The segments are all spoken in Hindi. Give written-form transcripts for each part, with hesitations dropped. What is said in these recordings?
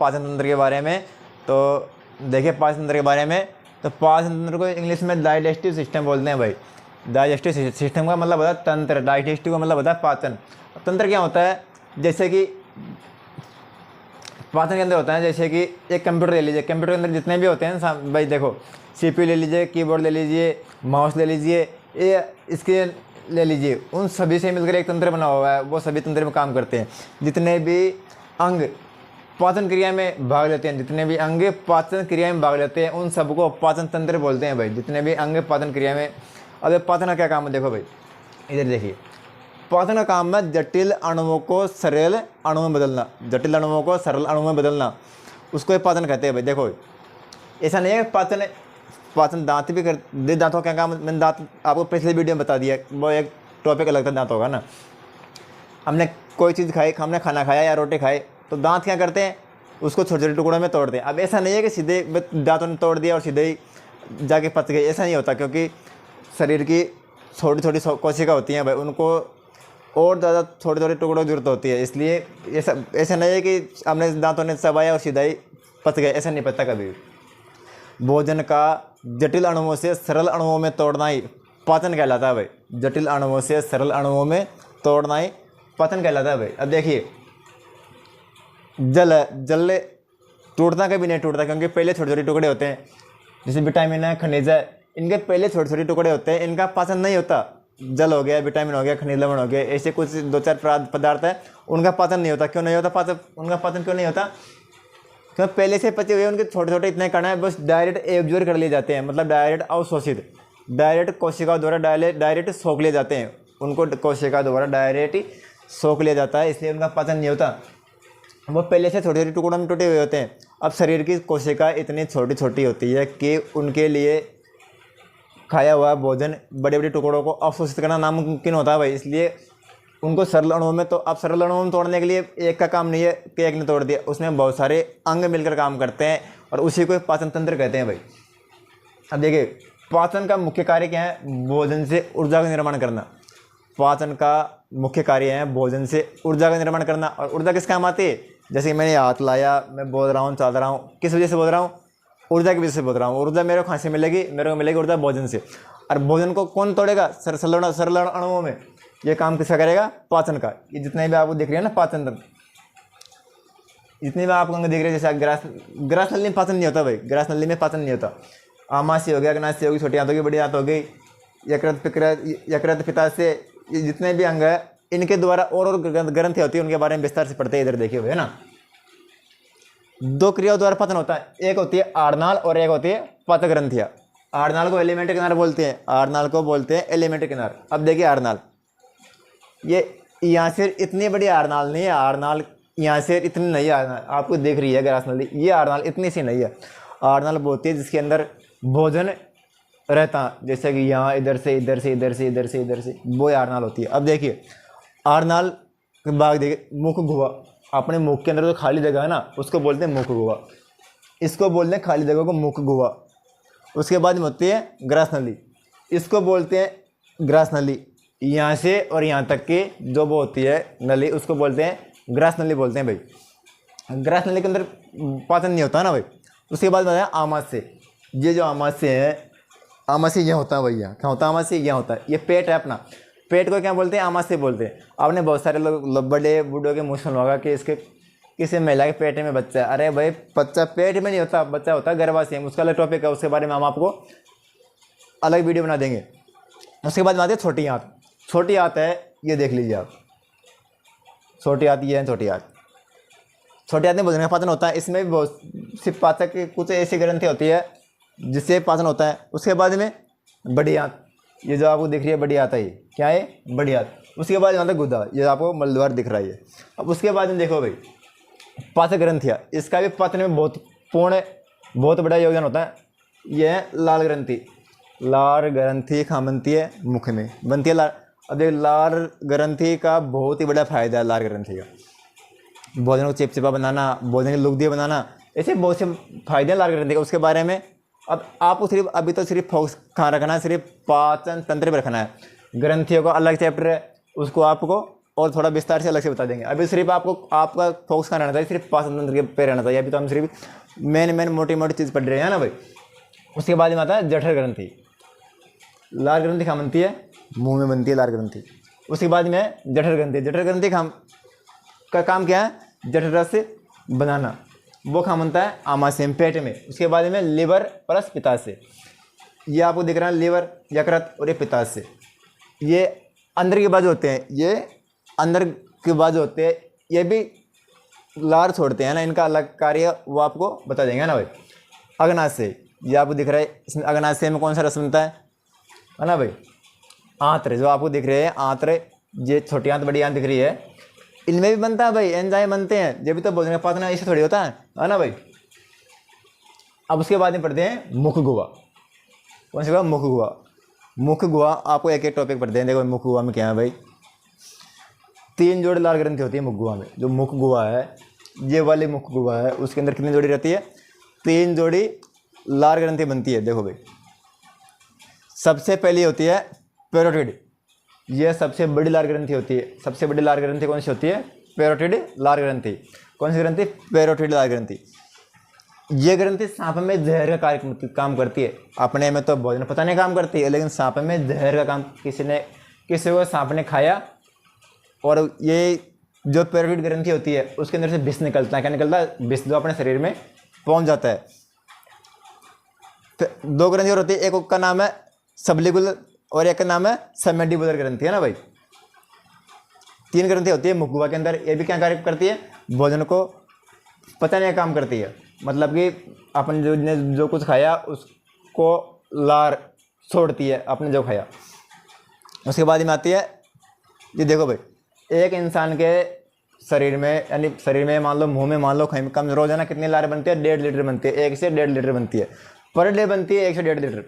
पाचन तंत्र के बारे में। तो देखिए पाचन तंत्र के बारे में, तो पाचन तंत्र को इंग्लिश में डाइजेस्टिव सिस्टम बोलते हैं भाई। डाइजेस्टिव सिस्टम का मतलब होता है तंत्र, डाइजेस्टिव का मतलब होता है पाचन। तंत्र क्या होता है, जैसे कि पाचन के अंदर होता है, जैसे कि एक कंप्यूटर ले लीजिए, कंप्यूटर के अंदर जितने भी होते हैं भाई, देखो CPU ले लीजिए, कीबोर्ड ले लीजिए, माउस ले लीजिए, ये इसके ले लीजिए, उन सभी से मिलकर एक तंत्र बना हुआ है, वो सभी तंत्र में काम करते हैं। जितने भी अंग पाचन क्रिया में भाग लेते हैं, जितने भी अंग पाचन क्रिया में भाग लेते हैं, उन सबको पाचन तंत्र बोलते हैं भाई। जितने भी अंग पाचन क्रिया में। अब पाचन का क्या काम है, देखो भाई इधर देखिए, पाचन का काम है जटिल अणुओं को सरल अणुओं में बदलना, जटिल अणुओं को सरल अणुओं में बदलना, उसको पाचन कहते हैं भाई। देखो ऐसा नहीं है पाचन दांत भी कर दे, दांतों का क्या काम, मैंने दांत आपको पिछले वीडियो में बता दिया, वो एक टॉपिक अलग था दांतों का ना। हमने कोई चीज़ खाई, हमने खाना खाया या रोटी खाई, तो दांत क्या करते हैं, उसको छोटे छोटे टुकड़ों में तोड़ते हैं। अब ऐसा नहीं है कि सीधे दांतों ने तोड़ दिया और सीधे ही जाके पच गए, ऐसा नहीं होता, क्योंकि शरीर की छोटी छोटी कोशिका होती हैं भाई, उनको और ज़्यादा छोटे छोटे टुकड़ों की जरूरत होती है। इसलिए ऐसा नहीं है कि हमने दांतों ने चबाया और सीधा ही पच गए, ऐसा नहीं पता कभी। भोजन का जटिल अणुओं से सरल अणुओं में तोड़ना ही पाचन कहलाता है भाई। जटिल अणुओं से सरल अणुओं में तोड़ना ही पाचन कहलाता है भाई। अब देखिए जल टूटता कभी नहीं टूटता, क्योंकि पहले छोटे छोटे टुकड़े होते हैं, जैसे विटामिन है, खनिज है, इनके पहले छोटे छोटे टुकड़े होते हैं, इनका पाचन नहीं होता। जल हो गया, विटामिन हो गया, खनिज लवण हो गया, ऐसे कुछ 2-4 पदार्थ है, उनका पाचन नहीं होता। क्यों नहीं होता उनका पाचन क्यों नहीं होता, क्योंकि पहले से पचे हुए उनके छोटे छोटे इतने कण हैं, बस डायरेक्ट एब्जॉर्ब कर लिए जाते हैं, मतलब डायरेक्ट अवशोषित, डायरेक्ट कोशिका द्वारा डायरेक्ट सोख लिए जाते हैं, उनको कोशिका द्वारा डायरेक्ट सोख लिया जाता है, इसलिए उनका पाचन नहीं होता। वो पहले से छोटे छोटे टुकड़ों में टूटे हुए होते हैं। अब शरीर की कोशिका इतनी छोटी छोटी होती है कि उनके लिए खाया हुआ भोजन बड़े बड़े टुकड़ों को अवशोषित करना नामुमकिन होता है भाई। इसलिए उनको सरल अणुओं में, तो अब सरल अणुओं में तोड़ने के लिए एक का काम नहीं है कि एक ने तोड़ दिया, उसमें बहुत सारे अंग मिलकर काम करते हैं और उसी को पाचन तंत्र कहते हैं भाई। अब देखिए पाचन का मुख्य कार्य क्या है, भोजन से ऊर्जा का निर्माण करना। पाचन का मुख्य कार्य है भोजन से ऊर्जा का निर्माण करना। और ऊर्जा किस काम आती है, जैसे कि मैंने हाथ लाया, मैं बोल रहा हूँ, चल रहा हूँ, किस वजह से बोल रहा हूँ, ऊर्जा की वजह से बोल रहा हूँ। ऊर्जा मेरे को कहाँ से मिलेगी, मेरे को मिलेगी ऊर्जा भोजन से। और भोजन को कौन तोड़ेगा, सरल अणुओं में। ये काम किसका करेगा, पाचन का। ये जितने भी आपको दिख रहे हैं ना पाचन तंत्र, जितने भी आपको देख रहे हैं, जैसे ग्रास नली में पाचन नहीं होता भाई, ग्रास नली में पाचन नहीं होता। आमाशय हो गया, अग्नाशय होगी, छोटी आंत होगी, बड़ी आंत हो गई, यकृत पित्ताशय, ये जितने भी अंग है इनके द्वारा और ग्रंथि होती है, उनके बारे में विस्तार से पढ़ते हैं, इधर देखिए हुए है ना। 2 क्रियाओं द्वारा पाचन होता है, एक होती है आर्नाल और एक होती है पाचक ग्रंथियाँ। आर्नाल को एलिमेंट्री किनार बोलते हैं, आर्नाल को बोलते हैं एलिमेंट्री किनार। अब देखिए आर्नाल, ये यहाँ से इतनी बड़ी आर्नाल नहीं है, आर्नाल यहाँ से इतनी नहीं है, आर्नाल आपको देख रही है ग्रास नली, ये आर्नाल इतनी सी नहीं है। आर्नाल बोलती है जिसके अंदर भोजन रहता, जैसे कि यहाँ इधर से इधर से इधर से इधर से इधर से, वो आर्नाल होती है। अब देखिए आर्नाल के भाग देखिए, मुख गुहा, अपने मुख के अंदर जो खाली जगह है ना, उसको बोलते हैं मुख गुहा, इसको बोलते हैं खाली जगह को मुख गुहा। उसके बाद में होती है ग्रास नली, इसको बोलते हैं ग्रास नली। यहाँ से और यहाँ तक की जो वो होती है नली, उसको बोलते हैं ग्रास नली बोलते हैं भाई। ग्रास नली के अंदर पाचन नहीं होता ना भाई। उसके बाद बताया आमाशय, ये जो आमाशय है, आमाशय यह होता है भैया, क्या होता है आमाशय, यह होता है, ये पेट है अपना, पेट को क्या बोलते हैं, आमाशय बोलते हैं। आपने बहुत सारे लोग बड़े बूढ़ों के मुँह सुना होगा कि इसके किसी महिला के पेट में बच्चा है। अरे भाई बच्चा पेट में नहीं होता, बच्चा होता है गर्भाशय में, उसका अलग टॉपिक है, उसके बारे में हम आपको अलग वीडियो बना देंगे। उसके बाद आती है छोटी आंत। छोटी आंत है, ये देख लीजिए आप, छोटी आंत, ये है छोटी आंत। छोटी आंत में भोजन का पाचन होता है, इसमें भी बहुत सिर्फ पाचक की कुछ ऐसी ग्रंथि होती है जिससे पाचन होता है। उसके बाद में बड़ी आंत, ये जो आपको दिख रही है बड़ी आंत है, ये क्या है, बड़ी आंत। उसके बाद यहाँ तक गुदा, ये आपको मलद्वार दिख रहा है। अब उसके बाद में देखो भाई पाचक ग्रंथियाँ, इसका भी पाचन में बहुत बड़ा योगदान होता है। यह है लाल ग्रंथि, लाल ग्रंथि कहाँ बनती है, मुख में बनती है लाल। अब देख लाल ग्रंथि का बहुत ही बड़ा फायदा है, लाल ग्रंथि का भोजन को चिपचिपा बनाना, भोजन के लुगदिया बनाना, ऐसे बहुत से फायदे हैं लाल ग्रंथि के। उसके बारे में अब आपको सिर्फ अभी तो सिर्फ फोकस कहाँ रखना है, सिर्फ पाचन तंत्र पर रखना है। ग्रंथियों का अलग चैप्टर है, उसको आपको और थोड़ा विस्तार से अलग से बता देंगे। अभी सिर्फ आपको आपका फोकस कहाँ रहना चाहिए, सिर्फ पाचन तंत्र के पे रहना चाहिए। अभी तो हम सिर्फ मेन मोटी मोटी चीज़ पढ़ रहे हैं ना भाई। उसके बाद में आता है जठर ग्रंथि। लार ग्रंथि कहाँ बनती है, मुंह में बनती है लार ग्रंथि। उसके बाद में जठर ग्रंथि। जठर ग्रंथि का काम क्या है, जठर रस बनाना। वो कहाँ बनता है, आमाशय में, पेट में। उसके बाद में लिवर प्लस पित्ताशय। ये आपको दिख रहा है लिवर, यकृत और ये पित्ताशय। ये अंदर के बाजू होते हैं, ये अंदर के बाजू होते हैं, ये भी लार छोड़ते हैं ना। इनका अलग कार्य वो आपको बता देंगे ना भाई। अग्नाशय, ये आपको दिख रहा है, इसमें अग्नाशय में कौन सा रस बनता है ना भाई, आंत्र। जो आपको दिख रहे हैं आंत्र, ये छोटी आंत बड़ी आंत दिख रही है, इनमें भी बनता है भाई, एंजाइम बनते हैं। ये भी तो बोलने का पतना ऐसे थोड़ी होता है ना भाई। अब उसके बाद में पढ़ते हैं मुख गुहा। कौन सी गुहा, मुख गुहा। मुख गुहा आपको एक एक टॉपिक पढ़ते हैं। देखो मुख गुहा में क्या है भाई, 3 जोड़ी लार ग्रंथि होती है मुख गुहा में। जो मुख गुहा है, ये वाली मुख गुहा है, उसके अंदर कितनी जोड़ी रहती है, 3 जोड़ी लार ग्रंथि बनती है। देखो भाई, सबसे पहली होती है पैरोटिड। ये सबसे बड़ी लार ग्रंथि होती है। सबसे बड़ी लार ग्रंथि कौन सी होती है, पैरोटिड लार ग्रंथि। कौन सी ग्रंथि, पैरोटिड लार ग्रंथि। ये ग्रंथि सांप में जहर का कार्य काम करती है। अपने में तो भोजन पता नहीं काम करती है, लेकिन सांप में जहर का काम, किसी को सांप ने खाया और ये जो पैरोटिड ग्रंथि होती है उसके अंदर से विष निकलता है। क्या निकलता है, विष, जो अपने शरीर में पहुंच जाता है। तो 2 ग्रंथि और होती है, एक का नाम है सबलिंगुलर और एक का नाम है सबमैंडिबुलर ग्रंथि, है ना भाई। 3 ग्रंथि होती है मुख गुहा के अंदर। ये भी क्या कार्य करती है, भोजन को पचाने का काम करती है। मतलब कि अपन जो कुछ खाया उसको लार छोड़ती है, अपने जो खाया। उसके बाद में आती है, ये देखो भाई, एक इंसान के शरीर में, यानी शरीर में मान लो, मुंह में मान लो, कम रोजाना कितनी लार बनती है, 1.5 लीटर बनती है। 1 से 1.5 लीटर बनती है पर डे, बनती है 1 से 1.5 लीटर।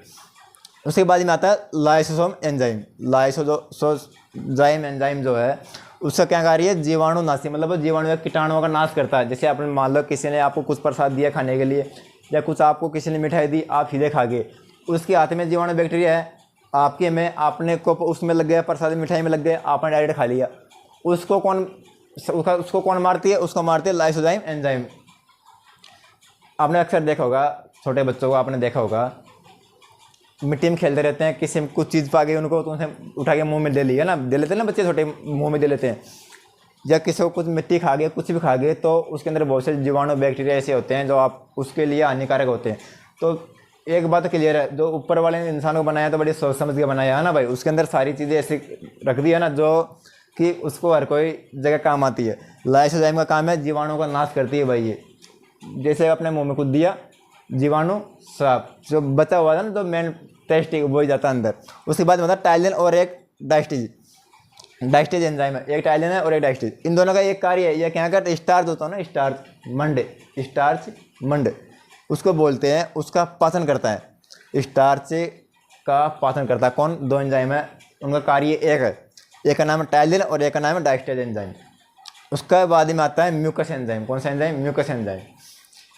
उसके बाद में आता है लाइसोसोम एंजाइम। लाइसोजाइम एंजाइम जो है, उसका क्या कार्य है, जीवाणुनाशी। मतलब वो जीवाणु या कीटाणुओं का नाश करता है। जैसे आपने मान लो किसी ने आपको कुछ प्रसाद दिया खाने के लिए, या कुछ आपको किसी ने मिठाई दी, आप सीधे खा गए, उसके हाथ में जीवाणु बैक्टीरिया है, आपके में आपने को उसमें लग गया, प्रसाद मिठाई में लग गया, आपने डायरेक्ट खा लिया। उसको कौन मारती है, उसको मारती है लाइसोजाइम एंजाइम। आपने अक्सर देखा होगा, छोटे बच्चों को आपने देखा होगा, मिट्टी में खेलते रहते हैं, किसी में कुछ चीज़ पा गई उनको, तो उनसे उठा के मुंह में दे लिया ना, दे लेते हैं ना बच्चे, छोटे मुंह में दे लेते हैं। या किसी को कुछ मिट्टी खा गए, कुछ भी खा गए, तो उसके अंदर बहुत से जीवाणु बैक्टीरिया ऐसे होते हैं जो आप उसके लिए हानिकारक होते हैं। तो एक बात क्लियर है, जो ऊपर वाले इंसान को बनाया तो बड़ी सोच समझ के बनाया है ना भाई। उसके अंदर सारी चीज़ें ऐसी रख दी है ना, जो कि उसको हर कोई जगह काम आती है। लाइसोजाइम का काम है जीवाणु का नाश करती है भाई। ये जैसे अपने मुँह में कुछ दिया, जीवाणु साफ, जो बचा हुआ था ना, जो मेन टेस्ट वो ही जाता है अंदर। उसके बाद मतलब टाइलिन और एक डाइस्टेज एंजाइम है। एक टाइलिन है और एक डाइस्टेज। इन दोनों का एक कार्य है, ये क्या करते हैं, स्टार्च होता है ना, स्टार्च मंड उसको बोलते हैं, उसका पाचन करता है। स्टार्च का पाचन करता है कौन, 2 एंजाइम है, उनका कार्य एक है। एक का नाम है टाइलिन और एक का नाम है डाइस्टेज एंजाइम। उसका बाद में आता है म्यूकस एंजाइम। कौन सा enzyme, mucus enzyme.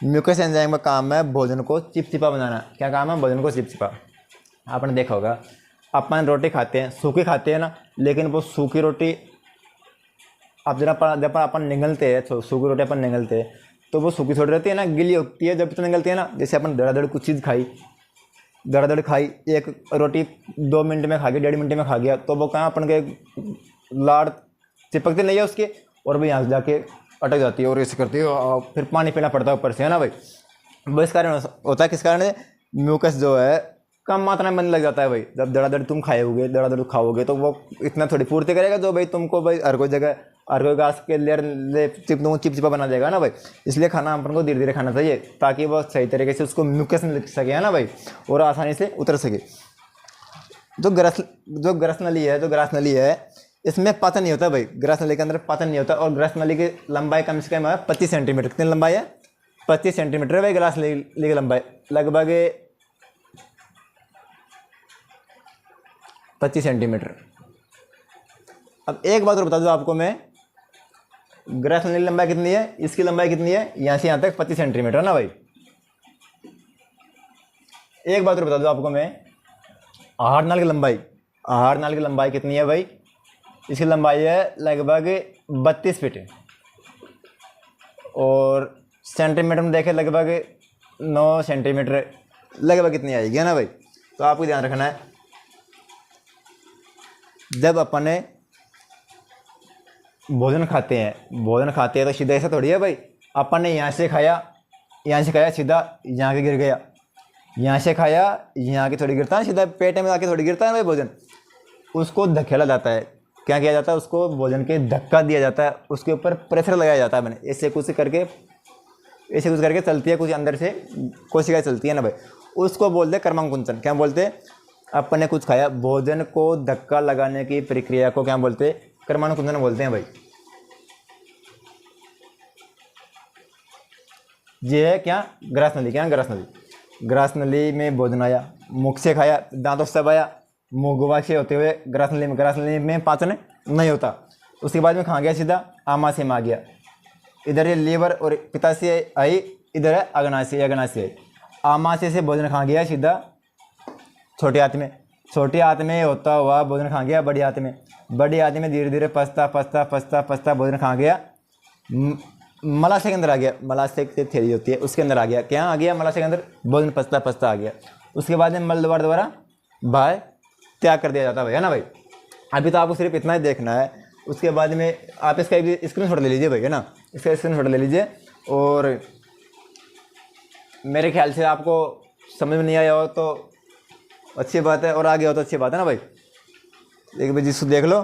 Mucus enzyme का काम है भोजन को चिपचिपा बनाना। क्या काम है, भोजन को चिपचिपा। आपने देखा होगा, अपन रोटी खाते हैं, सूखी खाते हैं ना, लेकिन वो सूखी रोटी आप जब अपन निगलते हैं, तो सूखी रोटी अपन निगलते हैं, तो वो सूखी थोड़ी रहती है ना, गीली होती है जब तो निगलती है ना। जैसे अपन धड़ाधड़ कुछ चीज़ खाई, धड़ाधड़ खाई, एक रोटी 2 मिनट में खा गया, 1.5 मिनट में खा गया, तो वो कहाँ अपन के लाड़ चिपकते नहीं है उसके, और भी यहाँ से जाके अटक जाती है और ऐसे करती है, और फिर पानी पीना पड़ता है ऊपर से, है ना भाई। वो इस कारण होता है, किस कारण है, म्यूकस जो है कम मात्रा में बनने लग जाता है भाई। जब धड़ाधड़ तुम धड़ाधड़ खाओगे, तो वो इतना थोड़ी पूर्ति करेगा जो भाई तुमको भाई हर कोई जगह, हर कोई घास के लेयर चिपचिपा बना देगा ना भाई। इसलिए खाना अपन को धीरे धीरे खाना चाहिए, ताकि वो सही तरीके से उसको म्यूकस में लग सके, है ना भाई, और आसानी से उतर सके। जो ग्रस नली है, इसमें पाचन नहीं होता भाई। ग्रस नली के अंदर पाचन नहीं होता, और ग्रस नली की लंबाई कम से कम है 25 सेंटीमीटर। कितनी लंबाई है, 25 सेंटीमीटर है भाई ग्रस नली की लंबाई, लगभग 25 सेंटीमीटर। अब एक बात और बता दूं आपको मैं, ग्रस नली की लंबाई कितनी है, इसकी लंबाई कितनी है, यहाँ से यहाँ तक 25 सेंटीमीटर ना भाई। एक बात और बता दूं आपको मैं, आहार नाल की लंबाई कितनी है भाई, इसकी लंबाई है लगभग 32 फीट और सेंटीमीटर में देखें लगभग 9 सेंटीमीटर लगभग कितनी आएगी, है ना भाई। तो आपको ध्यान रखना है, जब अपन भोजन खाते हैं तो सीधा ऐसा थोड़ी है भाई, अपन ने यहाँ से खाया सीधा यहाँ के गिर गया, यहाँ से खाया यहाँ के थोड़ी गिरता है, सीधा पेट में आके थोड़ी गिरता है भाई भोजन। उसको धकेला जाता है, क्या किया जाता है, उसको भोजन के धक्का दिया जाता है, उसके ऊपर प्रेशर लगाया जाता है। मैंने ऐसे कुछ करके चलती है, कुछ अंदर से कोशिकाएं चलती है ना भाई, उसको बोलते हैं कर्मांकुंचन। क्या बोलते, अपन ने कुछ खाया, भोजन को धक्का लगाने की प्रक्रिया को क्या बोलते, कर्मानुकुंचन बोलते हैं भाई। ये है क्या, ग्रास नली। क्या ग्रास नली में भोजन आया, मुख से खाया, दांतों से चबाया, मुंह से होते हुए ग्रास नली में पाचन नहीं होता। उसके बाद में खा गया सीधा आमाशय में आ गया, इधर ये लीवर और पित्ताशय आई, इधर है अग्नाशय। आमाशय से भोजन खा गया सीधा छोटे हाथ में होता हुआ भोजन खा गया बड़ी हाथ में धीरे धीरे पचता भोजन खा गया, मलाशय के अंदर आ गया। मलाशय से थैली होती है उसके अंदर आ गया, क्या आ गया, मलाशय के अंदर भोजन पचता आ गया। उसके बाद में मल द्वारा बाहर त्याग कर दिया जाता है, है ना भाई। अभी तो आपको सिर्फ इतना ही देखना है, उसके बाद में आप इसका एक स्क्रीनशॉट ले लीजिए भाई, है ना, इसका स्क्रीनशॉट ले लीजिए। और मेरे ख्याल से आपको समझ में नहीं आया हो तो अच्छी बात है, और आ गया हो तो अच्छी बात है ना भाई। एक बार जिसको देख लो।